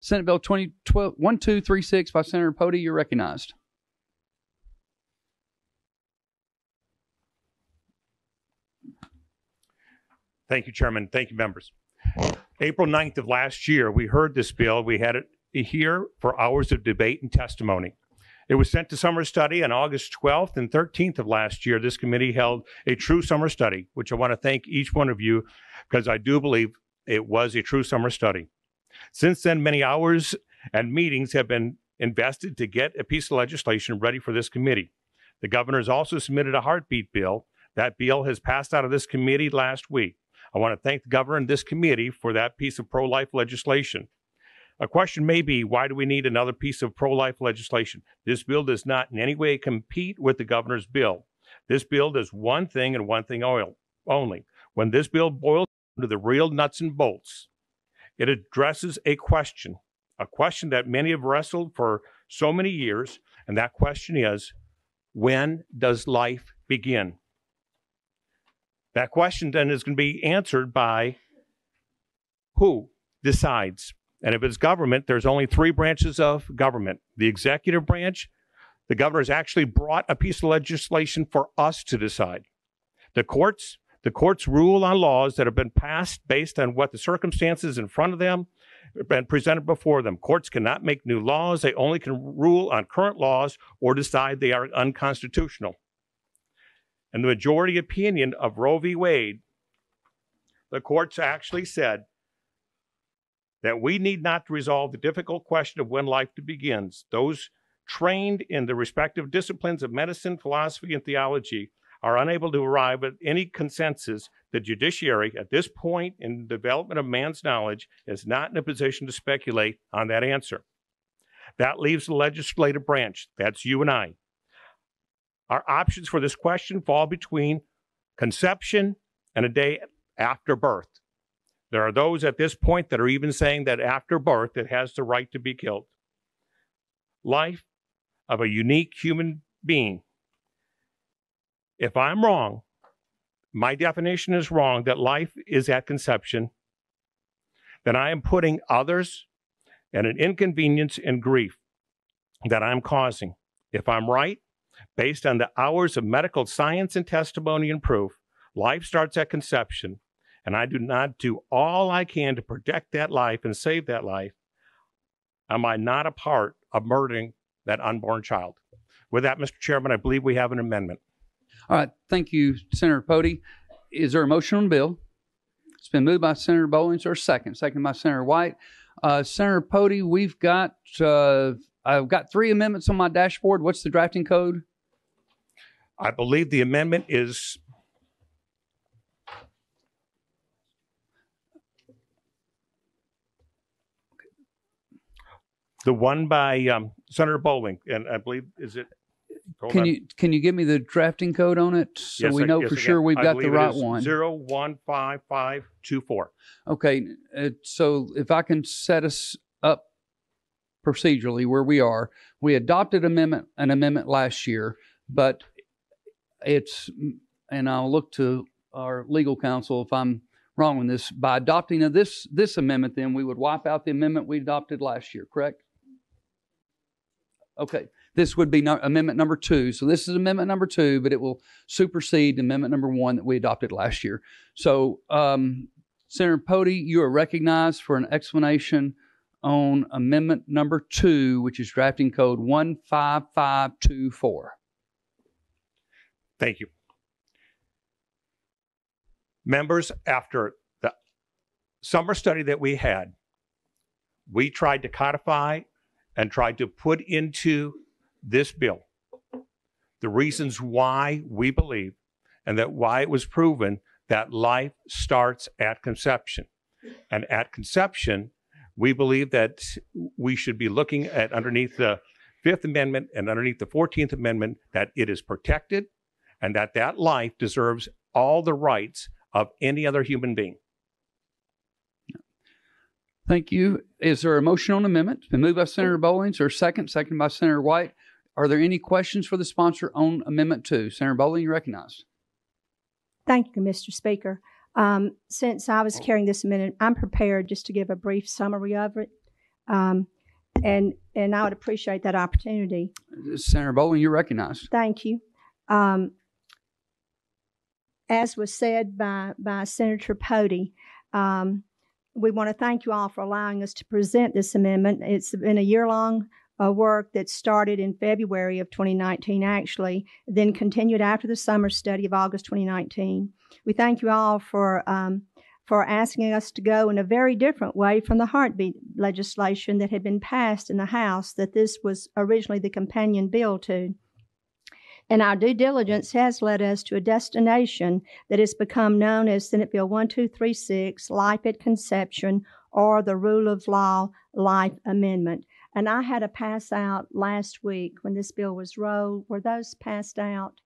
Senate Bill 1236 by Senator Pody. You're recognized. Thank you, Chairman. Thank you, members. April 9th of last year, we heard this bill. We had it here for hours of debate and testimony. It was sent to summer study on August 12th and 13th of last year. This committee held a true summer study, which I want to thank each one of you because I do believe it was a true summer study. Since then, many hours and meetings have been invested to get a piece of legislation ready for this committee. The governor has also submitted a heartbeat bill. That bill has passed out of this committee last week. I want to thank the governor and this committee for that piece of pro-life legislation. A question may be, why do we need another piece of pro-life legislation? This bill does not in any way compete with the governor's bill. This bill does one thing and one thing only. When this bill boils down to the real nuts and bolts, it addresses a question that many have wrestled for so many years, and that question is, when does life begin? That question then is going to be answered by who decides. And if it's government, there's only three branches of government. The executive branch, the governor has actually brought a piece of legislation for us to decide. The courts rule on laws that have been passed based on what the circumstances in front of them have been presented before them. Courts cannot make new laws. They only can rule on current laws or decide they are unconstitutional. And the majority opinion of Roe v. Wade, the courts actually said that we need not to resolve the difficult question of when life begins. Those trained in the respective disciplines of medicine, philosophy, and theology are unable to arrive at any consensus. The judiciary, at this point in the development of man's knowledge, is not in a position to speculate on that answer. That leaves the legislative branch. That's you and I. Our options for this question fall between conception and a day after birth. There are those at this point that are even saying that after birth, it has the right to be killed. Life of a unique human being. If I'm wrong, my definition is wrong, that life is at conception, then I am putting others at an inconvenience and grief that I'm causing. If I'm right, based on the hours of medical science and testimony and proof, life starts at conception, and I do not do all I can to protect that life and save that life, am I not a part of murdering that unborn child? With that, Mr. Chairman, I believe we have an amendment. All right. Thank you, Senator Pody. Is there a motion on the bill? It's been moved by Senator Bowling. Or second by Senator White. Senator Pody, I've got three amendments on my dashboard. What's the drafting code? I believe the amendment is the one by Senator Bowling, and I believe, is it? Can you give me the drafting code on it so we know for sure we've got the right one? 015524. Okay, so if I can set us up procedurally where we are, we adopted an amendment last year, but and I'll look to our legal counsel if I'm wrong on this. By adopting this amendment, then we would wipe out the amendment we adopted last year, correct? Okay. This would be amendment number 2. So this is amendment number 2, but it will supersede amendment number 1 that we adopted last year. So Senator Pody, you are recognized for an explanation on amendment number 2, which is drafting code 15524. Thank you. Members, after the summer study that we had, we tried to codify and tried to put into this bill the reasons why we believe and that why it was proven that life starts at conception. And at conception, we believe that we should be looking at underneath the 5th Amendment and underneath the 14th Amendment that it is protected and that that life deserves all the rights of any other human being. Thank you. Is there a motion on the amendment? It's been moved by Senator Bowling. Or second by Senator White. Are there any questions for the sponsor on Amendment 2? Senator Bowling, you're recognized. Thank you, Mr. Speaker. Since I was carrying this amendment, I'm prepared just to give a brief summary of it. And I would appreciate that opportunity. Senator Bowling, you're recognized. Thank you. As was said by Senator Pody, we want to thank you all for allowing us to present this amendment. It's been a year-long work that started in February of 2019, actually, then continued after the summer study of August 2019. We thank you all for asking us to go in a very different way from the heartbeat legislation that had been passed in the House, that this was originally the companion bill to. And our due diligence has led us to a destination that has become known as Senate Bill 1236, Life at Conception, or the Rule of Law Life Amendment. And I had a pass out last week when this bill was rolled. Were those passed out?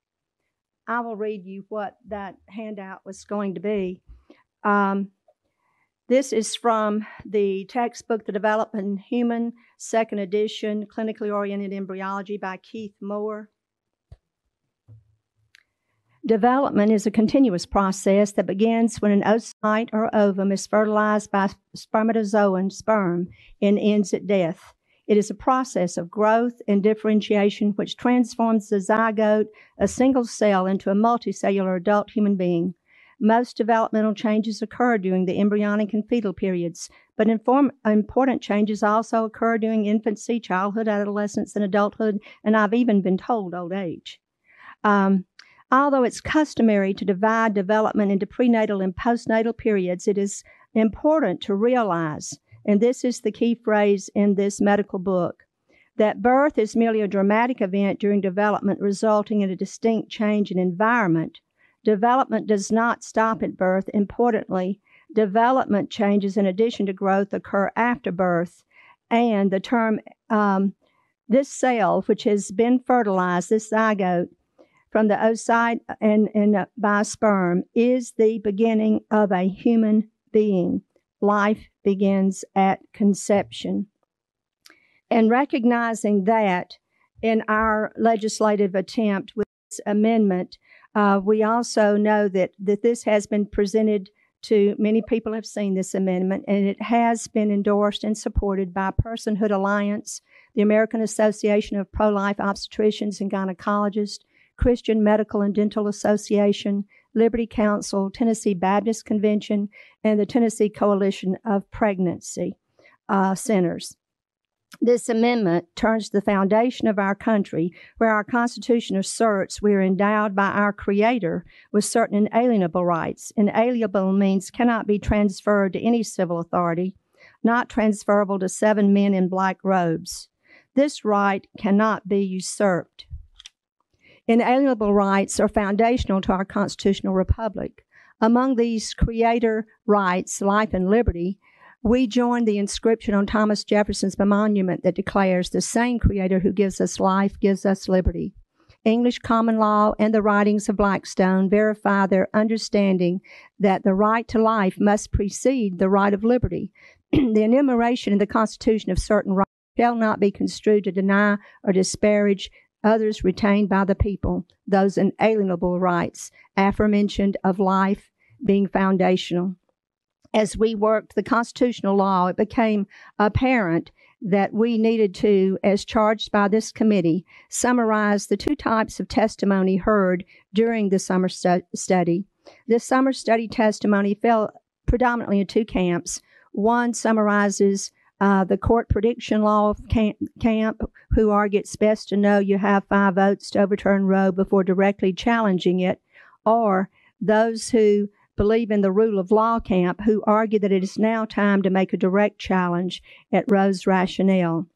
I will read you what that handout was going to be. This is from the textbook, The Development in Human, 2nd edition, Clinically Oriented Embryology by Keith Moore. Development is a continuous process that begins when an oocyte or ovum is fertilized by spermatozoan sperm and ends at death. It is a process of growth and differentiation which transforms the zygote, a single cell, into a multicellular adult human being. Most developmental changes occur during the embryonic and fetal periods, but important changes also occur during infancy, childhood, adolescence, and adulthood, and I've even been told old age. Although it's customary to divide development into prenatal and postnatal periods, it is important to realize, and this is the key phrase in this medical book, that birth is merely a dramatic event during development resulting in a distinct change in environment. Development does not stop at birth. Importantly, development changes in addition to growth occur after birth, and the term, this cell, which has been fertilized, this zygote, from the oocyte and by sperm, is the beginning of a human being. Life begins at conception. And recognizing that in our legislative attempt with this amendment, we also know that this has been presented to many people have seen this amendment, and it has been endorsed and supported by Personhood Alliance, the American Association of Pro-Life Obstetricians and Gynecologists, Christian Medical and Dental Association, Liberty Council, Tennessee Baptist Convention, and the Tennessee Coalition of Pregnancy Centers. This amendment turns to the foundation of our country, where our Constitution asserts we are endowed by our Creator with certain inalienable rights. Inalienable means cannot be transferred to any civil authority, not transferable to 7 men in black robes. This right cannot be usurped. Inalienable rights are foundational to our constitutional republic. Among these Creator rights, life and liberty, we join the inscription on Thomas Jefferson's monument that declares the same Creator who gives us life gives us liberty. English common law and the writings of Blackstone verify their understanding that the right to life must precede the right of liberty. The enumeration in the Constitution of certain rights shall not be construed to deny or disparage others retained by the people, those inalienable rights, aforementioned of life being foundational. As we worked the constitutional law, it became apparent that we needed to, as charged by this committee, summarize the 2 types of testimony heard during the summer study. This summer study testimony fell predominantly in 2 camps. One summarizes the court prediction law camp, who argue it's best to know you have 5 votes to overturn Roe before directly challenging it, or those who believe in the rule of law camp, who argue that it is now time to make a direct challenge at Roe's rationale.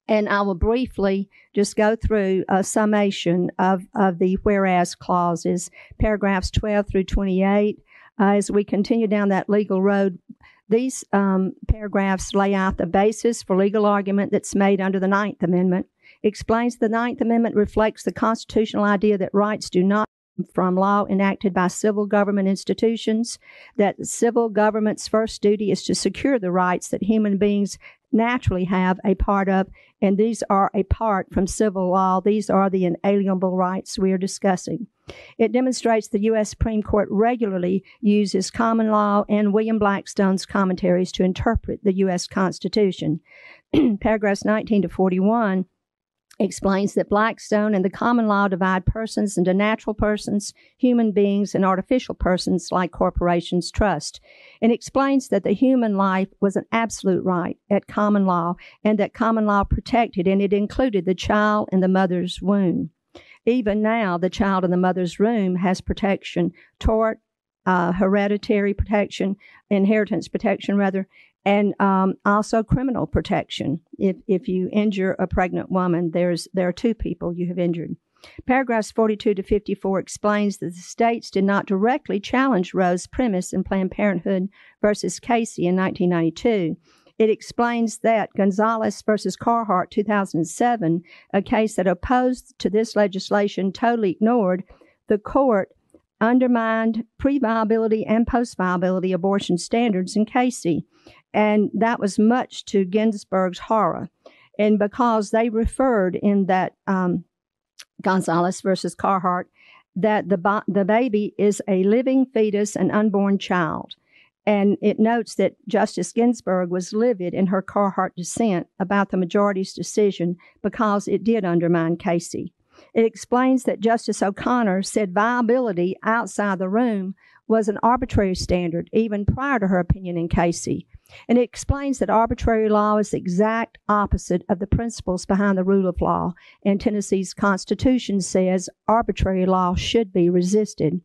And I will briefly just go through a summation of the whereas clauses, paragraphs 12 through 28. As we continue down that legal road, these paragraphs lay out the basis for legal argument that's made under the 9th Amendment, explains the 9th Amendment reflects the constitutional idea that rights do not come from law enacted by civil government institutions, that civil government's first duty is to secure the rights that human beings naturally have a part of, and these are apart from civil law. These are the inalienable rights we are discussing. It demonstrates the U.S. Supreme Court regularly uses common law and William Blackstone's commentaries to interpret the U.S. Constitution. Paragraphs 19 to 41 explains that Blackstone and the common law divide persons into natural persons, human beings, and artificial persons like corporations' trust, and explains that the human life was an absolute right at common law and that common law protected, and it included the child in the mother's womb. Even now, the child in the mother's womb has protection, tort, hereditary protection, inheritance protection, rather, and also criminal protection. If you injure a pregnant woman, there are two people you have injured. Paragraphs 42 to 54 explains that the states did not directly challenge Roe's premise in Planned Parenthood versus Casey in 1992. It explains that Gonzalez versus Carhart, 2007, a case that opposed to this legislation, totally ignored. The court undermined pre-viability and post-viability abortion standards in Casey. And that was much to Ginsburg's horror. And because they referred in that Gonzalez versus Carhart that the baby is a living fetus, an unborn child. And it notes that Justice Ginsburg was livid in her Carhart dissent about the majority's decision because it did undermine Casey. It explains that Justice O'Connor said viability outside the room was an arbitrary standard even prior to her opinion in Casey. And it explains that arbitrary law is the exact opposite of the principles behind the rule of law, and Tennessee's Constitution says arbitrary law should be resisted.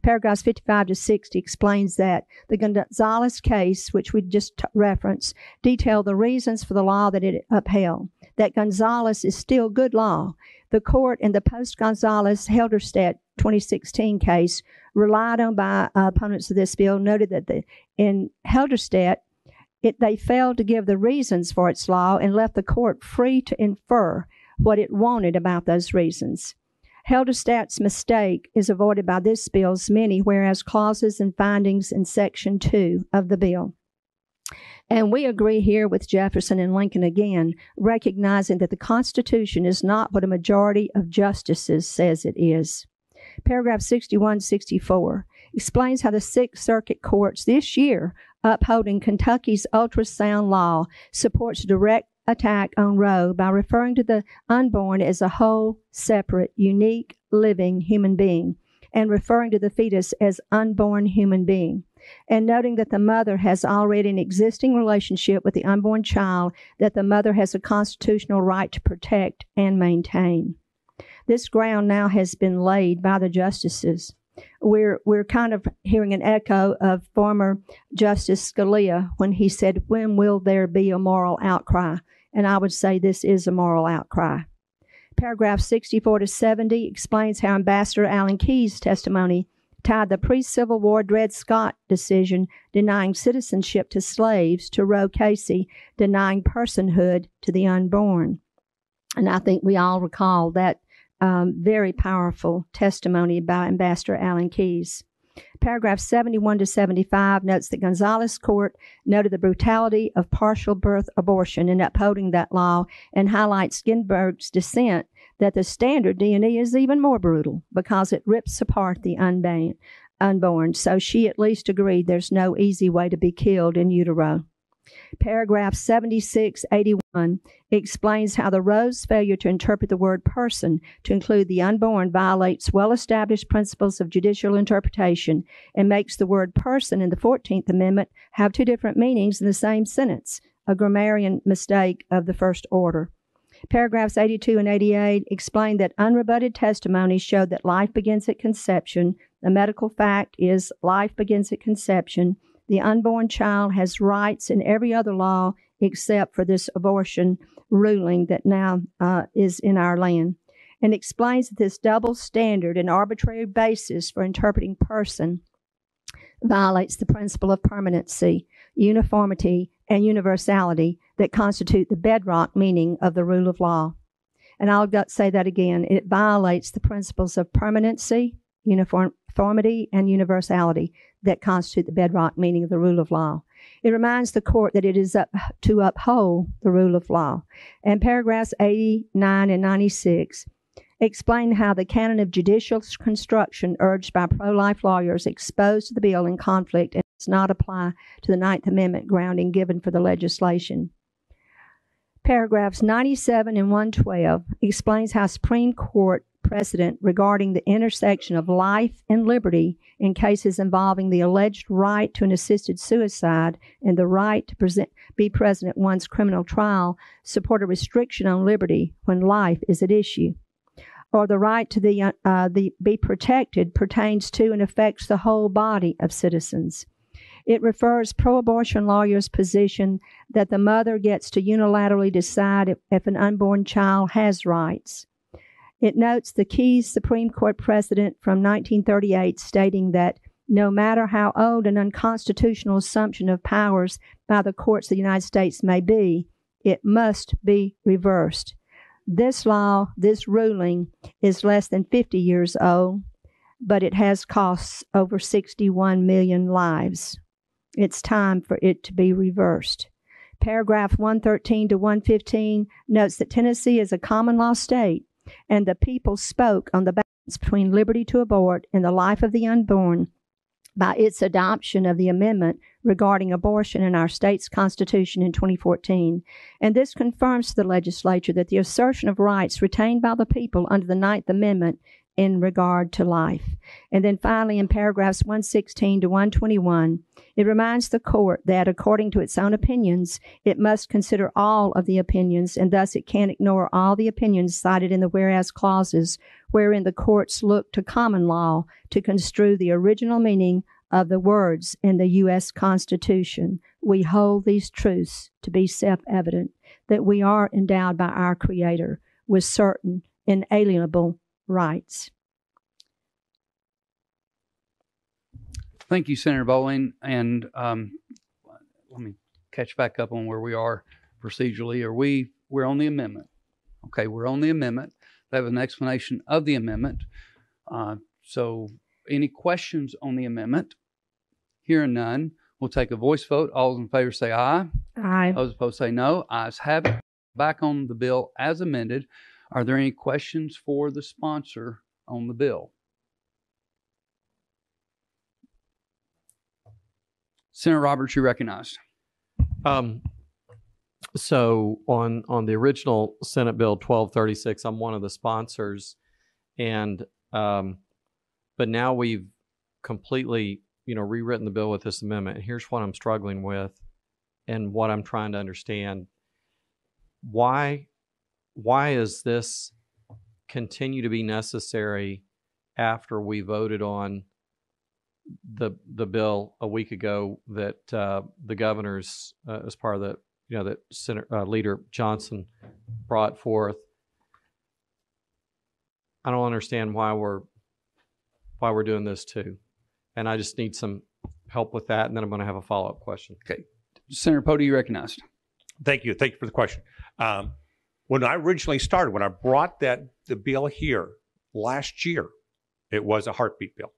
Paragraphs 55 to 60 explains that the Gonzalez case, which we just referenced, detailed the reasons for the law that it upheld, that Gonzalez is still good law. The court in the post-Gonzalez Helderstedt 2016 case relied on by opponents of this bill noted that in Helderstedt, they failed to give the reasons for its law and left the court free to infer what it wanted about those reasons. Helderstedt's mistake is avoided by this bill's many whereas clauses and findings in Section 2 of the bill. And we agree here with Jefferson and Lincoln again, recognizing that the Constitution is not what a majority of justices says it is. Paragraph 61-64 explains how the Sixth Circuit courts this year, upholding Kentucky's ultrasound law, supports direct attack on Roe by referring to the unborn as a whole, separate, unique, living human being, and referring to the fetus as unborn human being, and noting that the mother has already an existing relationship with the unborn child that the mother has a constitutional right to protect and maintain. This ground now has been laid by the justices. We're kind of hearing an echo of former Justice Scalia when he said, "When will there be a moral outcry?" And I would say this is a moral outcry. Paragraph 64 to 70 explains how Ambassador Allen Keyes' testimony tied the pre-Civil War Dred Scott decision denying citizenship to slaves to Roe Casey denying personhood to the unborn. And I think we all recall that very powerful testimony by Ambassador Allen Keyes. Paragraph 71 to 75 notes that Gonzalez Court noted the brutality of partial birth abortion in upholding that law and highlights Ginsburg's dissent that the standard D&E is even more brutal because it rips apart the unborn. So she at least agreed there's no easy way to be killed in utero. Paragraph 7681 explains how the Roe's failure to interpret the word person to include the unborn violates well-established principles of judicial interpretation and makes the word person in the 14th Amendment have two different meanings in the same sentence, a grammarian mistake of the first order. Paragraphs 82 and 88 explain that unrebutted testimony showed that life begins at conception. The medical fact is life begins at conception. The unborn child has rights in every other law except for this abortion ruling that now is in our land, and explains that this double standard and arbitrary basis for interpreting person violates the principle of permanency, uniformity, and universality that constitute the bedrock meaning of the rule of law. And I'll say that again. It violates the principles of permanency, uniformity, and universality that constitute the bedrock meaning of the rule of law. It reminds the court that it is up to uphold the rule of law. And paragraphs 89 and 96 explained how the canon of judicial construction urged by pro-life lawyers exposed the bill in conflict and does not apply to the Ninth Amendment grounding given for the legislation. Paragraphs 97 and 112 explains how Supreme Court precedent regarding the intersection of life and liberty in cases involving the alleged right to an assisted suicide and the right to be present at one's criminal trial support a restriction on liberty when life is at issue, or the right to be protected pertains to and affects the whole body of citizens. It refers pro-abortion lawyers' position that the mother gets to unilaterally decide if an unborn child has rights. It notes the key Supreme Court precedent from 1938 stating that no matter how old an unconstitutional assumption of powers by the courts of the United States may be, it must be reversed. This law, this ruling, is less than 50 years old, but it has cost over 61 million lives. It's time for it to be reversed. Paragraph 113 to 115 notes that Tennessee is a common law state, and the people spoke on the balance between liberty to abort and the life of the unborn by its adoption of the amendment regarding abortion in our state's constitution in 2014. And this confirms to the legislature that the assertion of rights retained by the people under the Ninth Amendment in regard to life. And then finally, in paragraphs 116 to 121, it reminds the court that according to its own opinions, it must consider all of the opinions, and thus it can't ignore all the opinions cited in the whereas clauses, wherein the courts look to common law to construe the original meaning of the words in the U.S. Constitution. We hold these truths to be self-evident, that we are endowed by our Creator with certain inalienable rights. Thank you, Senator Bowling. And let me catch back up on where we are procedurally. We're on the amendment. Okay, we're on the amendment. They have an explanation of the amendment. So any questions on the amendment? Hearing none, we'll take a voice vote. All those in favor say aye. Aye. Those opposed say no. Ayes have it. Back on the bill as amended. Are there any questions for the sponsor on the bill? Senator Roberts, you're recognized. So on the original Senate Bill 1236, I'm one of the sponsors, and but now we've completely rewritten the bill with this amendment. Here's what I'm struggling with, and what I'm trying to understand: why is this continue to be necessary after we voted on the bill a week ago that the governor's as part of the that Senator Leader Johnson brought forth? I don't understand why we're doing this too, and I just need some help with that, and then I'm going to have a follow-up question. Okay, Senator Pody, you recognized. Thank you for the question. When I originally started, when I brought the bill here last year, it was a heartbeat bill.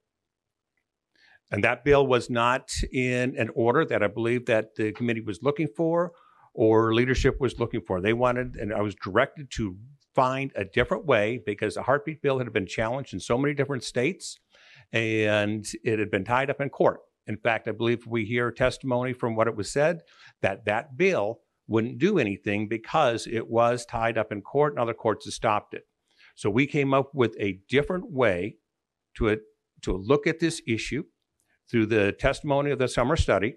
And that bill was not in an order that I believe that the committee was looking for or leadership was looking for. They wanted, and I was directed to find a different way because the heartbeat bill had been challenged in so many different states and it had been tied up in court. In fact, I believe we hear testimony from what it was said that bill wouldn't do anything because it was tied up in court and other courts have stopped it. So we came up with a different way to look at this issue through the testimony of the summer study.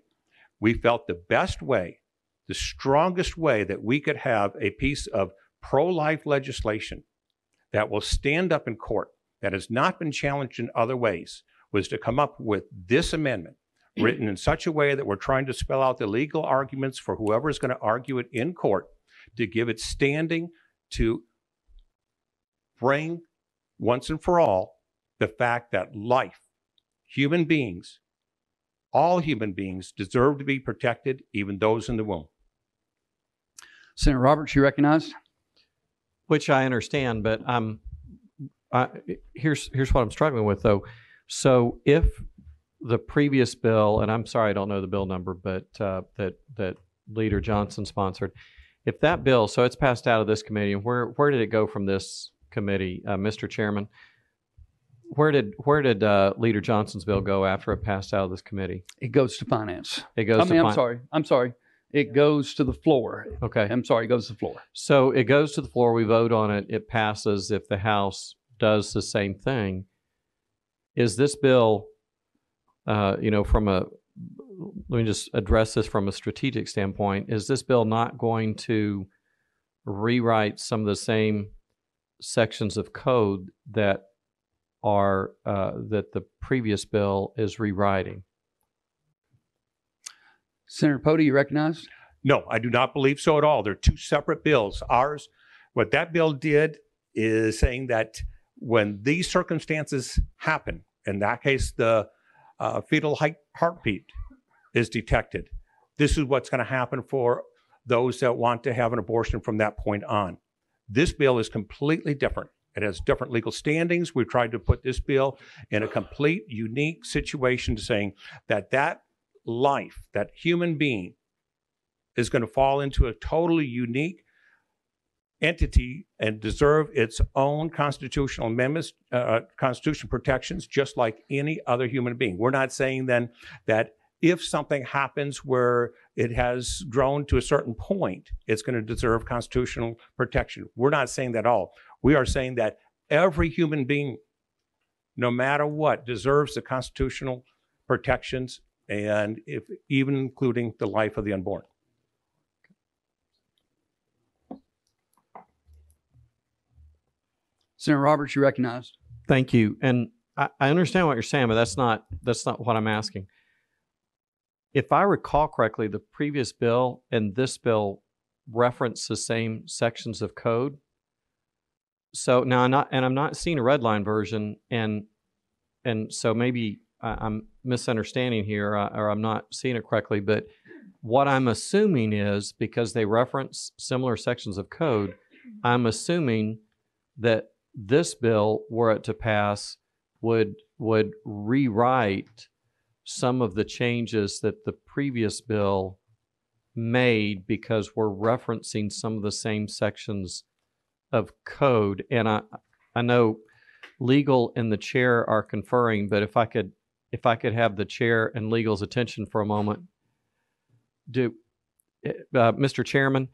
We felt the best way, the strongest way that we could have a piece of pro-life legislation that will stand up in court, that has not been challenged in other ways, was to come up with this amendment written in such a way that we're trying to spell out the legal arguments for whoever is going to argue it in court, to give it standing to bring once and for all the fact that life, human beings, all human beings deserve to be protected, even those in the womb. Senator Roberts, you recognized. Which I understand, but here's what I'm struggling with, though. So if the previous bill, and I'm sorry I don't know the bill number, but that Leader Johnson sponsored, if that bill, so it's passed out of this committee, and where did it go from this committee, Mr. Chairman. Where did Leader Johnson's bill go after it passed out of this committee? It goes to finance. It goes to I'm sorry. It goes to the floor. Okay. I'm sorry. It goes to the floor. So it goes to the floor. We vote on it. It passes if the House does the same thing. Is this bill, let me just address this from a strategic standpoint. Is this bill not going to rewrite some of the same sections of code that are that the previous bill is rewriting? Senator Pody, you recognized? No, I do not believe so at all. They're two separate bills. What that bill did is saying that when these circumstances happen, in that case, the fetal heartbeat is detected, this is what's going to happen for those that want to have an abortion from that point on. This bill is completely different. It has different legal standings. We've tried to put this bill in a complete, unique situation, saying that that life, that human being, is going to fall into a totally unique entity and deserve its own constitutional amendments, constitutional protections, just like any other human being. We're not saying then that if something happens where it has grown to a certain point, it's going to deserve constitutional protection. We're not saying that at all. We are saying that every human being, no matter what, deserves the constitutional protections, and even including the life of the unborn. Senator Roberts, you recognized. Thank you. And I understand what you're saying, but that's not what I'm asking. If I recall correctly, the previous bill and this bill reference the same sections of code. So now I'm not seeing a red line version, and so maybe I'm misunderstanding here, or I'm not seeing it correctly. But what I'm assuming is, because they reference similar sections of code, I'm assuming that this bill, were it to pass, would rewrite some of the changes that the previous bill made, because we're referencing some of the same sections of code. And I know legal and the chair are conferring, but if I could have the chair and legal's attention for a moment. Mr. Chairman,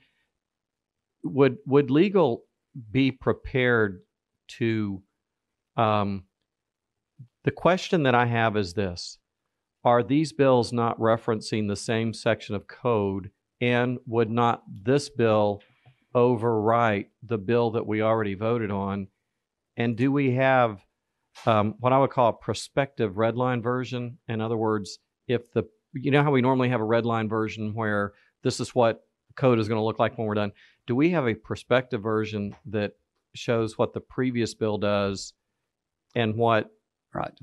would legal be prepared to, the question that I have is this: are these bills not referencing the same section of code, and would not this bill overwrite the bill that we already voted on? And do we have what I would call a prospective red line version? In other words, if you know how we normally have a red line version where this is what code is going to look like when we're done. Do we have a prospective version that shows what the previous bill does and what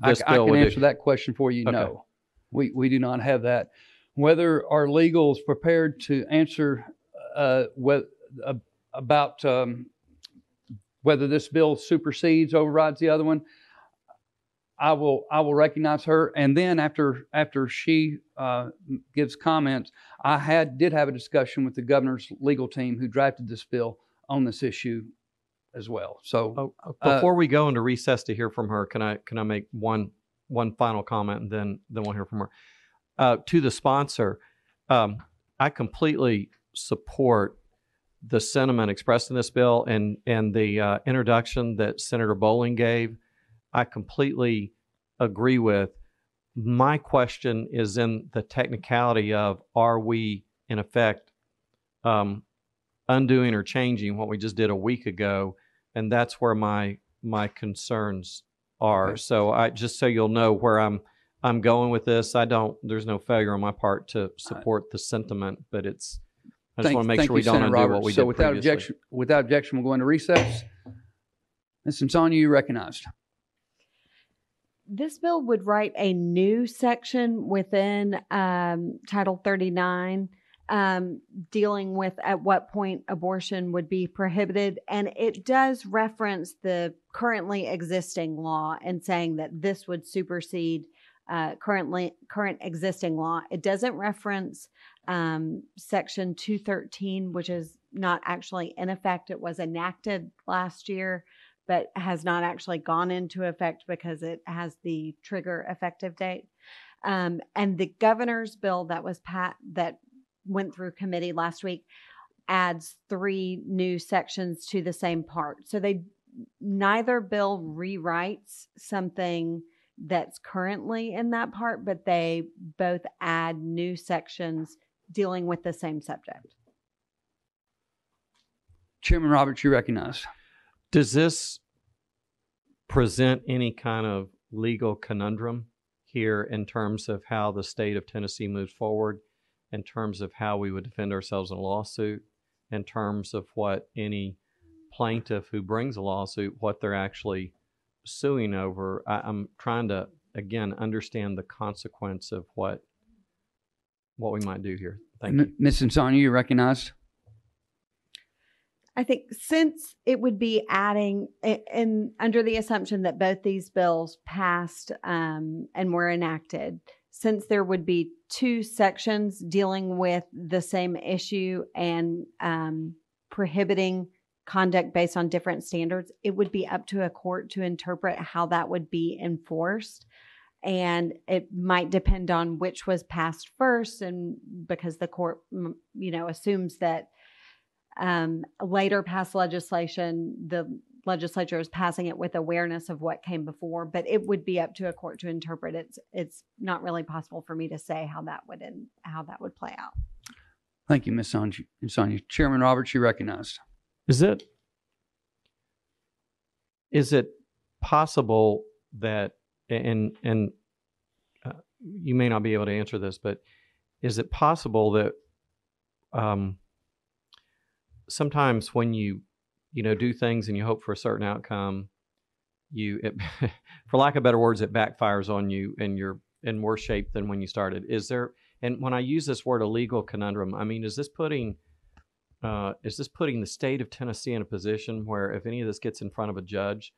this I bill can would answer do? that question for you. Okay. No, we do not have that. Whether our legal is prepared to answer about whether this bill supersedes, overrides the other one, I will recognize her, and then after she gives comments, I did have a discussion with the governor's legal team who drafted this bill on this issue as well. So before we go into recess to hear from her, can I make one final comment, and then we'll hear from her. To the sponsor, I completely support the sentiment expressed in this bill and the introduction that Senator Bowling gave. I completely agree with. My question is in the technicality of, are we in effect undoing or changing what we just did a week ago? And that's where my concerns are. Okay. So just so you'll know where I'm going with this. There's no failure on my part to support the sentiment, but I just want to make sure we don't undo what we did previously. Without objection, we'll go into recess. Ms. Insania, you recognized. This bill would write a new section within Title 39 dealing with at what point abortion would be prohibited. And it does reference the currently existing law and saying that this would supersede current existing law. It doesn't reference Section 213, which is not actually in effect. It was enacted last year, but has not actually gone into effect because it has the trigger effective date. And the governor's bill that was that went through committee last week adds 3 new sections to the same part. So neither bill rewrites something that's currently in that part, but they both add new sections dealing with the same subject. Chairman Roberts, you recognized. Does this present any kind of legal conundrum here in terms of how the state of Tennessee moves forward, in terms of how we would defend ourselves in a lawsuit, in terms of what any plaintiff who brings a lawsuit, what they're actually suing over? I'm trying to, again, understand the consequence of what we might do here. Thank you. Ms. Insania, you recognized. I think since it would be adding, and under the assumption that both these bills passed and were enacted, since there would be 2 sections dealing with the same issue and prohibiting conduct based on different standards, it would be up to a court to interpret how that would be enforced. And it might depend on which was passed first, and because the court, assumes that later passed legislation, the legislature is passing it with awareness of what came before, but it would be up to a court to interpret it. It's not really possible for me to say how that would play out. Thank you, Ms. Insania. Chairman Roberts, you recognized. Is it possible that, and you may not be able to answer this, but is it possible that sometimes when you do things and you hope for a certain outcome, for lack of better words, it backfires on you and you're in worse shape than when you started? And when I use this word, a legal conundrum, I mean, is this putting the state of Tennessee in a position where if any of this gets in front of a judge,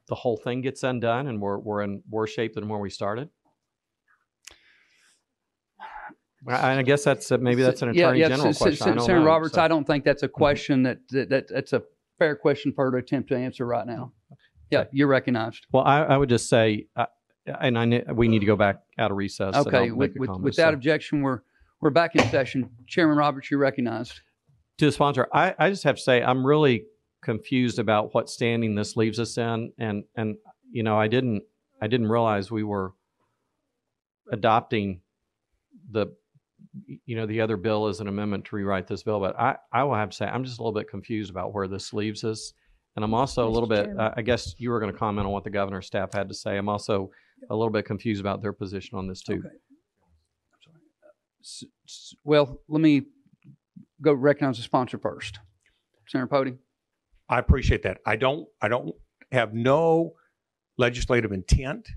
the whole thing gets undone and we're in worse shape than where we started? I guess maybe that's an attorney general question. I don't Senator know. Roberts, I don't think that's a question that's a fair question for her to attempt to answer right now. Yeah, you're recognized. Well, I would just say, we need to go back out of recess. Okay, without objection, we're back in session. Chairman Roberts, you're recognized. To the sponsor, I just have to say I'm really confused about what standing this leaves us in, and I didn't realize we were adopting the other bill as an amendment to rewrite this bill. But I will have to say I'm just a little bit confused about where this leaves us, and I'm also a little bit. I guess you were going to comment on what the governor's staff had to say. I'm also a little bit confused about their position on this too. Okay. Well, let me go recognize the sponsor first. Senator Pody. I appreciate that. I don't have no legislative intent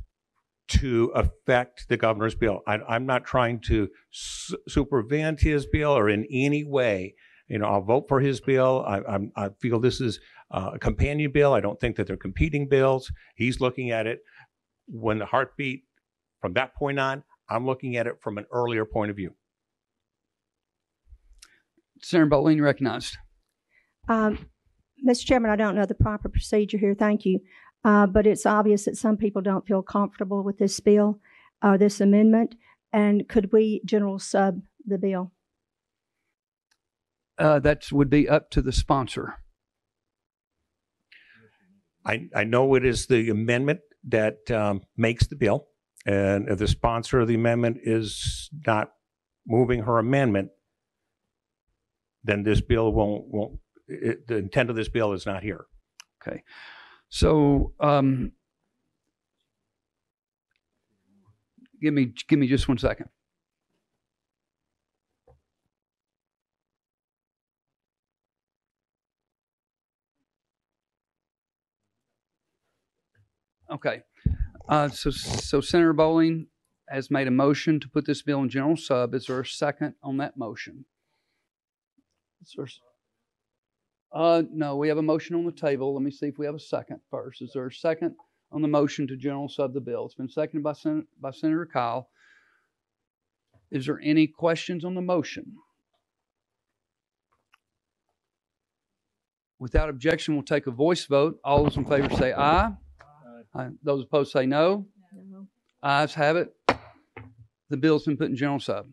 to affect the governor's bill. I'm not trying to supervent his bill or in any way. I'll vote for his bill. I feel this is a companion bill. I don't think that they're competing bills. He's looking at it when the heartbeat from that point on. I'm looking at it from an earlier point of view. Senator Bowling, you recognized. Mr. Chairman, I don't know the proper procedure here. Thank you. But it's obvious that some people don't feel comfortable with this bill or this amendment. And could we general sub the bill? That would be up to the sponsor. I know it is the amendment that makes the bill. And if the sponsor of the amendment is not moving her amendment, then this bill won't the intent of this bill is not here. Okay. So give me just 1 second. Okay. So Senator Bowling has made a motion to put this bill in general sub. Is there a second on that motion? No, we have a motion on the table. Let me see if we have a second first. Is there a second on the motion to general sub the bill? It's been seconded by Senator Kyle. Is there any questions on the motion? Without objection, we'll take a voice vote. All those in favor say aye. Aye. Those opposed say no. No. Ayes have it. The bill's been put in general sub.